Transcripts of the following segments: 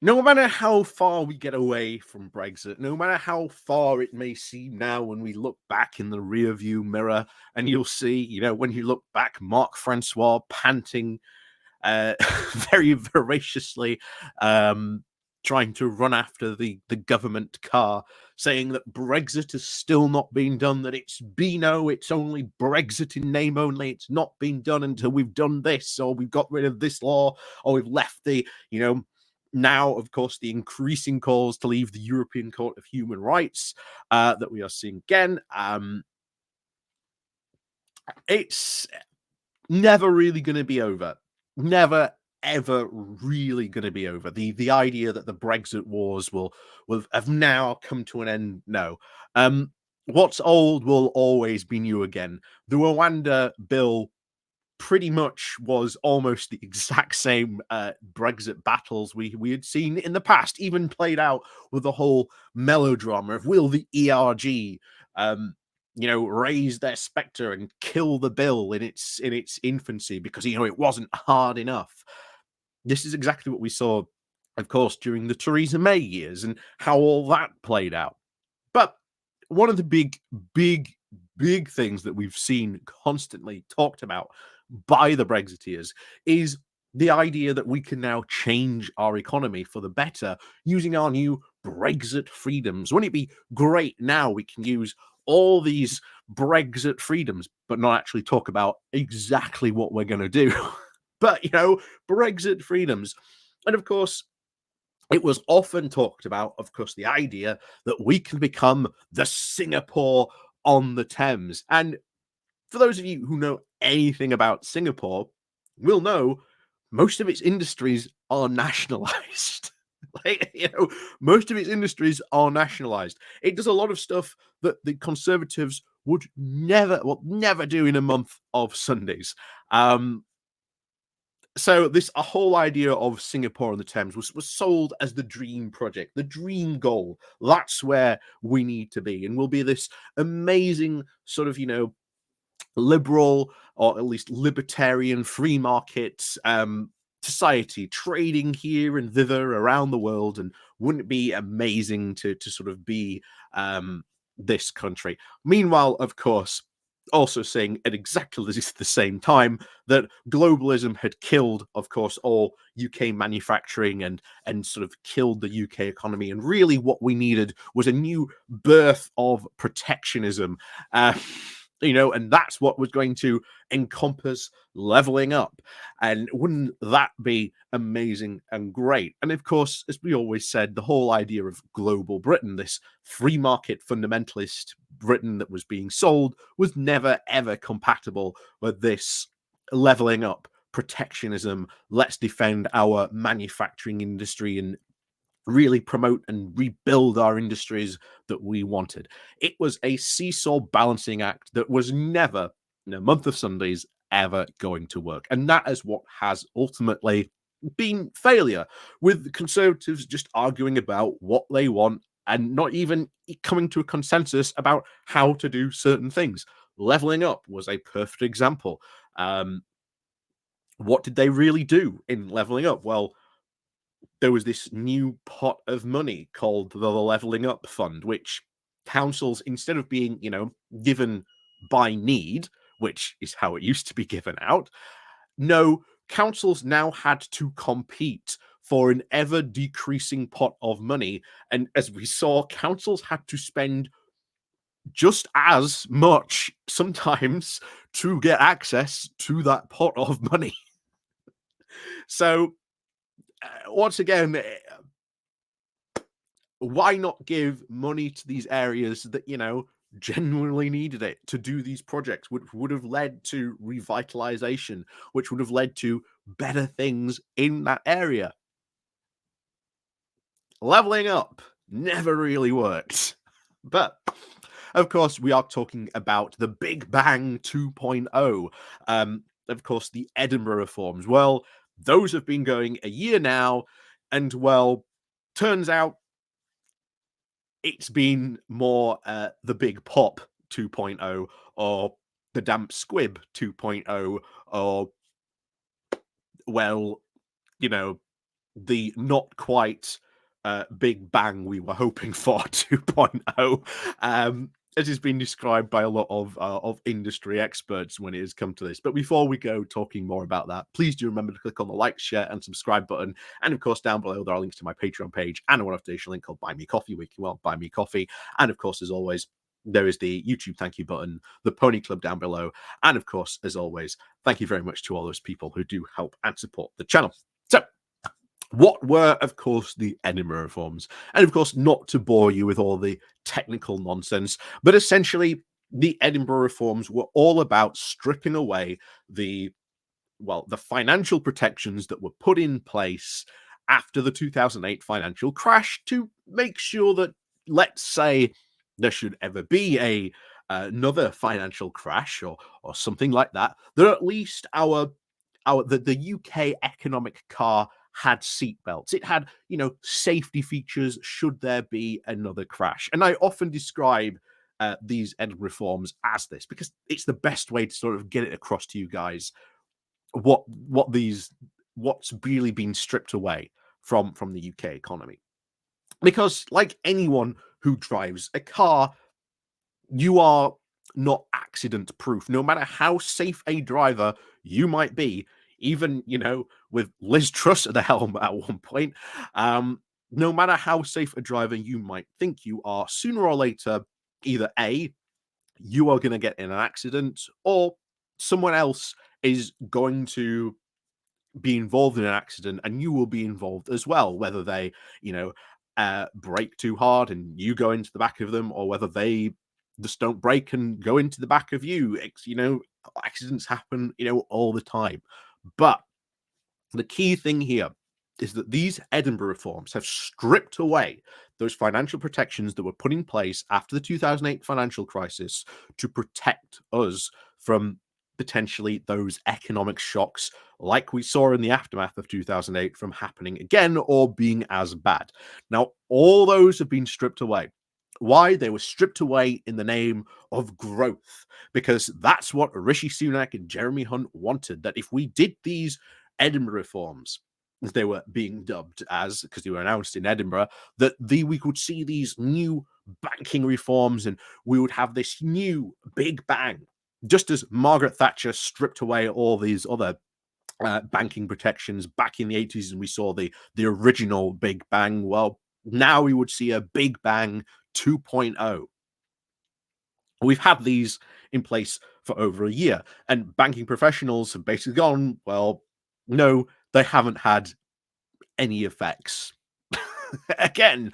No matter how far we get away from Brexit, no matter how far it may seem now when we look back in the rearview mirror, and you'll see, when you look back, Marc Francois panting very voraciously, um, trying to run after the government car, saying that Brexit has still not been done, that it's Beano, it's only Brexit in name only, it's not been done until we've done this, or we've got rid of this law, or we've left now, of course, the increasing calls to leave the European Court of Human Rights that we are seeing again. It's never really going to be over. Never ever really going to be over. The idea that the Brexit wars will have now come to an end. No. What's old will always be new again. The Rwanda bill pretty much was almost the exact same Brexit battles we had seen in the past, even played out with the whole melodrama of will the ERG raise their spectre and kill the bill in its infancy because it wasn't hard enough. This is exactly what we saw, of course, during the Theresa May years and how all that played out. But one of the big things that we've seen constantly talked about by the Brexiteers is the idea that we can now change our economy for the better using our new Brexit freedoms. Wouldn't it be great now we can use all these Brexit freedoms, but not actually talk about exactly what we're going to do? But, Brexit freedoms. And of course, it was often talked about, of course, the idea that we can become the Singapore on the Thames. And for those of you who know anything about Singapore, will know most of its industries are nationalized. Most of its industries are nationalized. It does a lot of stuff that the Conservatives would never do in a month of Sundays. So this a whole idea of Singapore on the Thames was sold as the dream project, the dream goal. That's where we need to be, and will be this amazing sort of liberal or at least libertarian free market society, trading here and thither around the world. And wouldn't it be amazing to sort of be this country? Meanwhile, of course, also saying at exactly the same time that globalism had killed, of course, all UK manufacturing and sort of killed the UK economy. And really what we needed was a new birth of protectionism. And that's what was going to encompass leveling up. And wouldn't that be amazing and great? And of course, as we always said, the whole idea of global Britain, this free market fundamentalist Britain that was being sold, was never ever compatible with this leveling up protectionism. Let's defend our manufacturing industry and really promote and rebuild our industries that we wanted. It was a seesaw balancing act that was never, in a month of Sundays, ever going to work. And that is what has ultimately been failure, with the Conservatives just arguing about what they want and not even coming to a consensus about how to do certain things. Leveling up was a perfect example. What did they really do in leveling up? Well, there was this new pot of money called the Leveling Up Fund, which councils, instead of being, given by need, which is how it used to be given out, no, councils now had to compete for an ever decreasing pot of money. And as we saw, councils had to spend just as much sometimes to get access to that pot of money. So, once again, why not give money to these areas that genuinely needed it to do these projects, which would have led to revitalization, which would have led to better things in that area? Leveling up never really worked. But of course, we are talking about the Big Bang 2.0. Of course, the Edinburgh reforms. Well, those have been going a year now, and well, turns out it's been more the Big Pop 2.0 or the Damp Squib 2.0 or, well, the not quite big bang we were hoping for 2.0, as has been described by a lot of industry experts when it has come to this. But before we go talking more about that, please do remember to click on the like, share, and subscribe button. And of course, down below there are links to my Patreon page and a one-off donation link called Buy Me Coffee, where you can buy me coffee. And of course, as always, there is the YouTube thank you button, the Pony Club down below, and of course, as always, thank you very much to all those people who do help and support the channel. So, what were, of course, the Edinburgh reforms? And of course, not to bore you with all the technical nonsense, but essentially, the Edinburgh reforms were all about stripping away the the financial protections that were put in place after the 2008 financial crash to make sure that, let's say, there should ever be another financial crash or something like that, that at least the UK economic car had seatbelts. It had, safety features should there be another crash. And I often describe these Edinburgh reforms as this because it's the best way to sort of get it across to you guys what's really been stripped away from the UK economy. Because like anyone who drives a car, you are not accident proof. No matter how safe a driver you might be, even with Liz Truss at the helm at one point, no matter how safe a driver you might think you are, sooner or later, either A, you are going to get in an accident, or someone else is going to be involved in an accident and you will be involved as well, whether they brake too hard and you go into the back of them, or whether they just don't brake and go into the back of you. Accidents happen all the time. But the key thing here is that these Edinburgh reforms have stripped away those financial protections that were put in place after the 2008 financial crisis to protect us from potentially those economic shocks like we saw in the aftermath of 2008 from happening again or being as bad. Now, all those have been stripped away. Why? They were stripped away in the name of growth, because that's what Rishi Sunak and Jeremy Hunt wanted, that if we did these Edinburgh reforms, as they were being dubbed as, because they were announced in Edinburgh, that we could see these new banking reforms and we would have this new big bang, just as Margaret Thatcher stripped away all these other banking protections back in the 80s and we saw the original big bang. Well, now we would see a big bang 2.0. We've had these in place for over a year, and banking professionals have basically gone, well, no, they haven't had any effects. Again,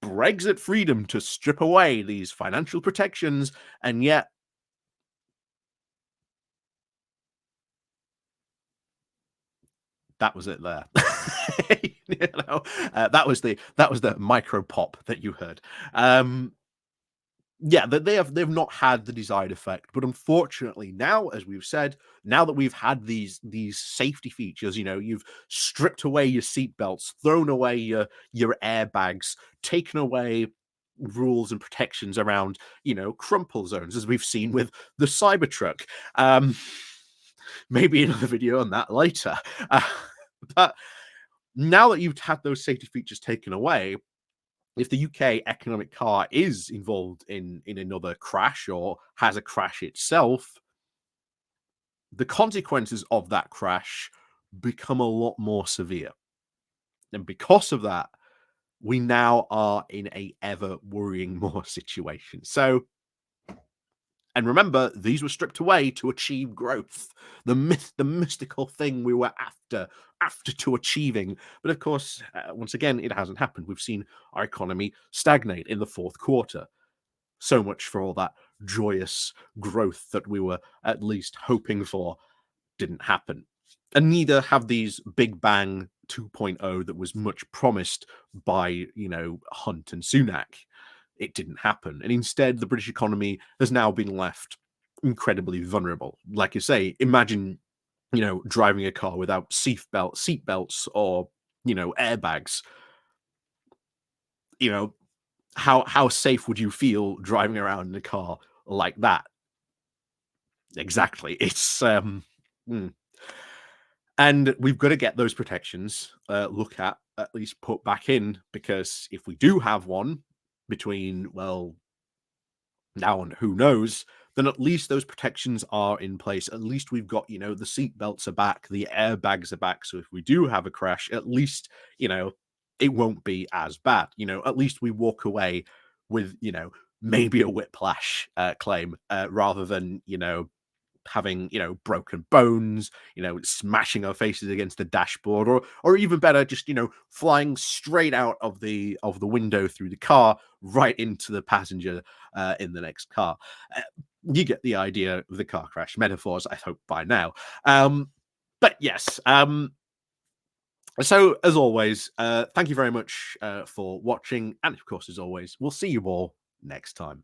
Brexit freedom to strip away these financial protections, and yet that was it there. That was the micro pop that you heard. Yeah, that they've not had the desired effect, but unfortunately now, as we've said, now that we've had these safety features, you've stripped away your seatbelts, thrown away your airbags, taken away rules and protections around crumple zones, as we've seen with the Cybertruck. Maybe another video on that later. But now that you've had those safety features taken away, if the UK economic car is involved in another crash or has a crash itself, the consequences of that crash become a lot more severe. And because of that, we now are in a ever worrying more situation. So, and remember, these were stripped away to achieve growth, the mystical thing we were after to achieving. But of course, once again, it hasn't happened. We've seen our economy stagnate in the fourth quarter. So much for all that joyous growth that we were at least hoping for didn't happen. And neither have these Big Bang 2.0 that was much promised by, Hunt and Sunak. It didn't happen. And instead, the British economy has now been left incredibly vulnerable. Like you say, imagine, driving a car without seatbelts or, airbags. How safe would you feel driving around in a car like that? Exactly. It's And we've got to get those protections at least put back in, because if we do have one between, well, now and who knows, then at least those protections are in place. At least we've got, the seat belts are back, the airbags are back. So if we do have a crash, at least, it won't be as bad. At least we walk away with, maybe a whiplash claim, rather than, having, broken bones, smashing our faces against the dashboard, or even better, just, flying straight out of the window through the car right into the passenger in the next car. You get the idea of the car crash metaphors, I hope, by now. But yes, so as always, thank you very much for watching, and of course, as always, we'll see you all next time.